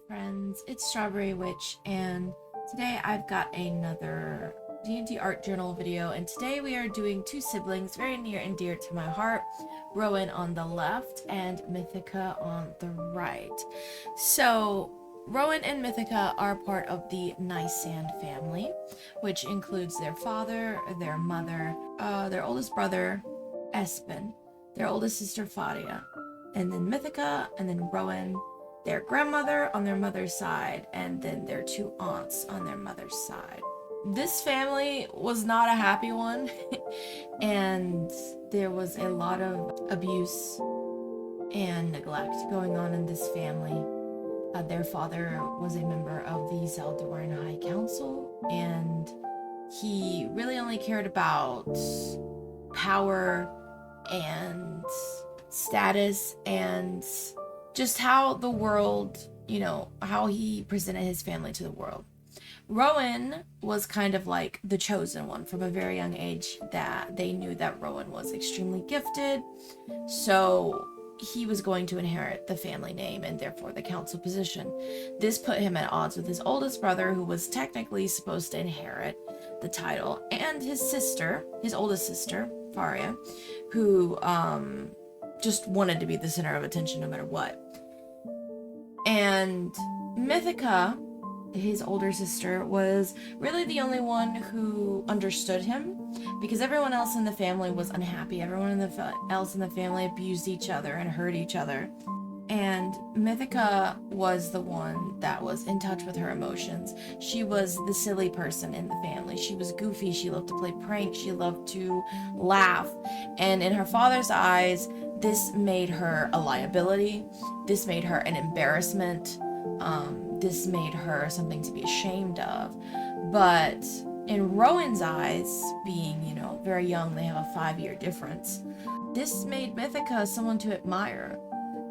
friends, it's Strawberry Witch, and today I've got another D&D art journal video, and today we are doing two siblings very near and dear to my heart, Rowan on the left and Mythica on the right. So Rowan and Mythica are part of the Nysand family, which includes their father, their mother, their oldest brother, Espen, their oldest sister, Fadia, and then Mythica, and then Rowan, their grandmother on their mother's side, and then their two aunts on their mother's side. This family was not a happy one, and there was a lot of abuse and neglect going on in this family. Their father was a member of the Zaldoran High Council, and he really only cared about power and status and just how the world, how he presented his family to the world. Rowan was kind of like the chosen one from a very young age, that they knew that Rowan was extremely gifted, so he was going to inherit the family name and therefore the council position. This put him at odds with his oldest brother, who was technically supposed to inherit the title, and his sister, his oldest sister, Faria, who just wanted to be the center of attention no matter what. And Mythica, his older sister, was really the only one who understood him, because everyone else in the family was unhappy. Everyone else in the family abused each other and hurt each other. And Mythica was the one that was in touch with her emotions. She was the silly person in the family. She was goofy. She loved to play pranks. She loved to laugh. And in her father's eyes, this made her a liability. This made her an embarrassment. This made her something to be ashamed of. But in Rowan's eyes, being, very young, they have a 5-year difference, this made Mythica someone to admire,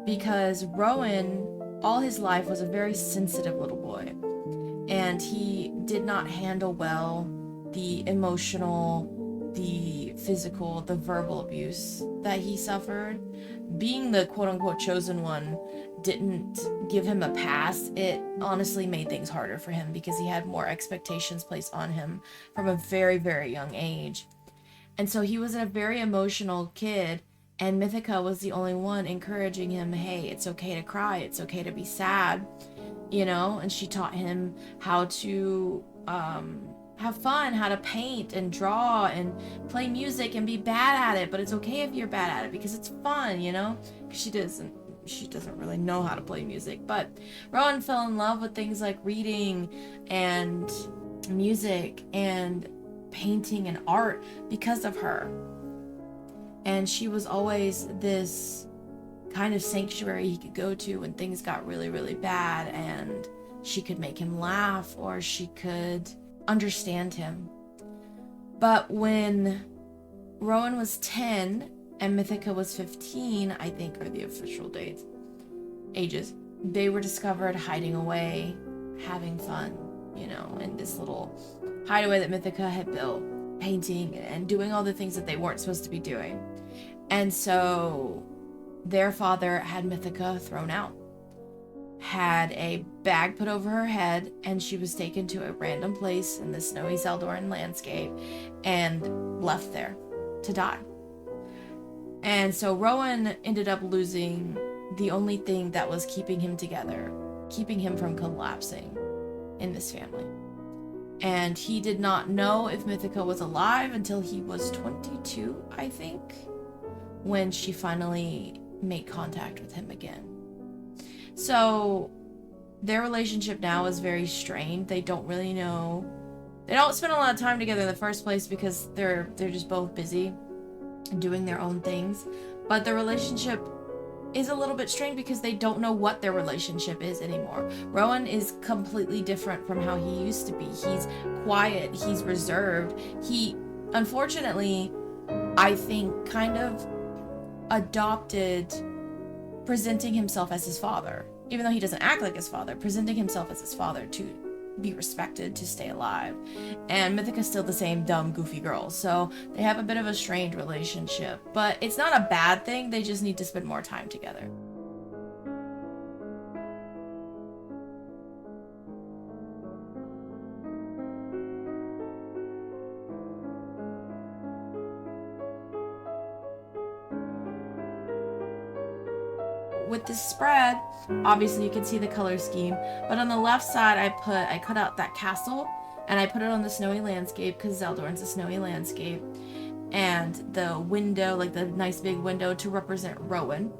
because Rowan, all his life, was a very sensitive little boy, and he did not handle well the emotional, the physical, the verbal abuse that he suffered. Being the quote-unquote chosen one didn't give him a pass. It honestly made things harder for him, because he had more expectations placed on him from a very, very young age. And so he was a very emotional kid, and Mythica was the only one encouraging him, hey, it's okay to cry, it's okay to be sad, and she taught him how to have fun, how to paint and draw and play music and be bad at it, but it's okay if you're bad at it because it's fun, because she doesn't really know how to play music. But Rowan fell in love with things like reading and music and painting and art because of her. And she was always this kind of sanctuary he could go to when things got really, really bad, and she could make him laugh, or she could understand him. But when Rowan was 10 and Mythica was 15, I think are the official ages, they were discovered hiding away, having fun, in this little hideaway that Mythica had built, painting and doing all the things that they weren't supposed to be doing. And so their father had Mythica thrown out, had a bag put over her head, and she was taken to a random place in the snowy Zaldoran landscape and left there to die. And so Rowan ended up losing the only thing that was keeping him together, keeping him from collapsing in this family. And he did not know if Mythica was alive until he was 22, I think, when she finally made contact with him again. So their relationship now is very strained. They don't really know. They don't spend a lot of time together in the first place because they're just both busy doing their own things. But their relationship is a little bit strained because they don't know what their relationship is anymore. Rowan is completely different from how he used to be. He's quiet, he's reserved. He, unfortunately, I think, kind of adopted presenting himself as his father, even though he doesn't act like his father, presenting himself as his father to be respected, to stay alive. And Mythica's still the same dumb, goofy girl, so they have a bit of a strained relationship. But it's not a bad thing, they just need to spend more time together. with this spread, obviously you can see the color scheme, but on the left side I cut out that castle and I put it on the snowy landscape because Zeldorn's a snowy landscape, and the window, like the nice big window, to represent Rowan,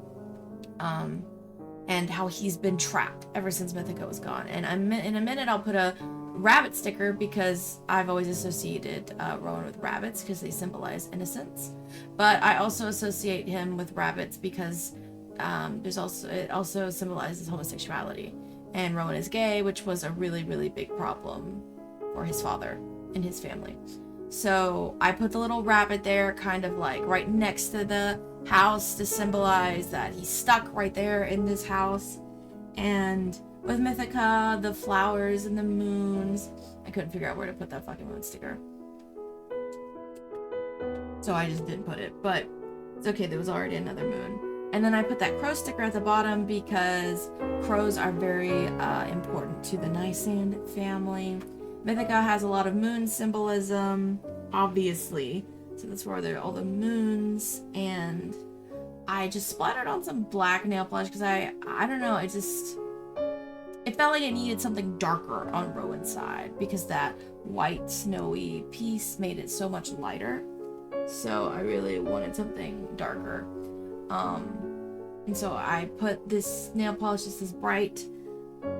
and how he's been trapped ever since Mythica was gone. And in a minute I'll put a rabbit sticker because I've always associated Rowan with rabbits because they symbolize innocence, but I also associate him with rabbits because it also symbolizes homosexuality, and Rowan is gay, which was a really, really big problem for his father and his family. So I put the little rabbit there, kind of like right next to the house, to symbolize that he's stuck right there in this house. And with Mythica, the flowers and the moons, I couldn't figure out where to put that fucking moon sticker, so I just didn't put it, but it's okay, there was already another moon. And then I put that crow sticker at the bottom because crows are very important to the Nysand family. Mythica has a lot of moon symbolism, obviously, so that's where there are all the moons. And I just splattered on some black nail polish because I don't know, it felt like it needed something darker on Rowan's side because that white snowy piece made it so much lighter. So I really wanted something darker. And so I put this nail polish, this bright,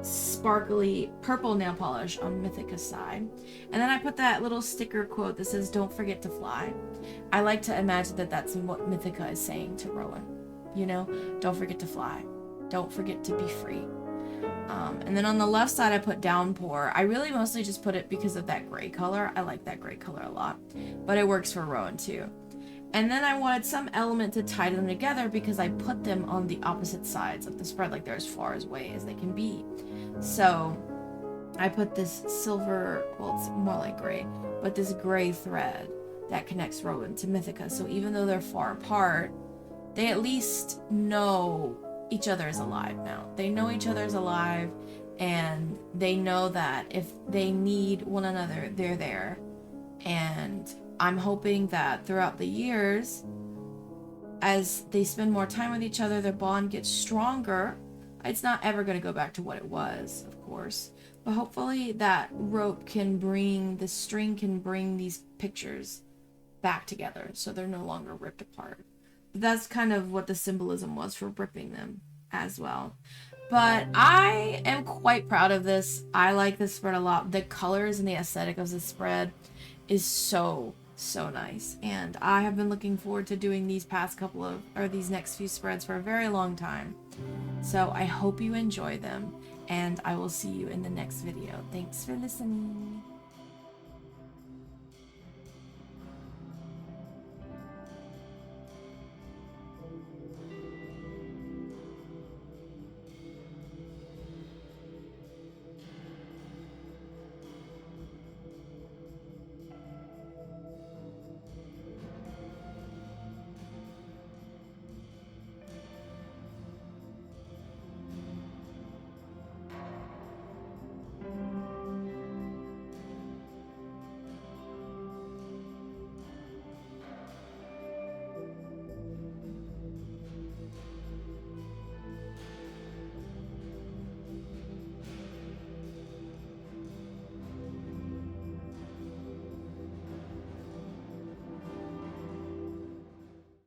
sparkly purple nail polish on Mythica's side. And then I put that little sticker quote that says, "Don't forget to fly." I like to imagine that that's what Mythica is saying to Rowan. You know, don't forget to fly. Don't forget to be free. And then on the left side, I put downpour. I really mostly just put it because of that gray color. I like that gray color a lot, but it works for Rowan too. And then I wanted some element to tie them together because I put them on the opposite sides of the spread, like they're as far away as they can be. So I put this silver, well, it's more like gray, but this gray thread that connects Rowan to Mythica. So even though they're far apart, they at least know each other is alive now. They know each other is alive, and they know that if they need one another, they're there. And I'm hoping that throughout the years, as they spend more time with each other, their bond gets stronger. It's not ever going to go back to what it was, of course, but hopefully that the string can bring these pictures back together so they're no longer ripped apart. But that's kind of what the symbolism was for ripping them as well. But I am quite proud of this. I like this spread a lot. The colors and the aesthetic of this spread is so nice, and I have been looking forward to doing these next few spreads for a very long time. So I hope you enjoy them, and I will see you in the next video. Thanks for listening.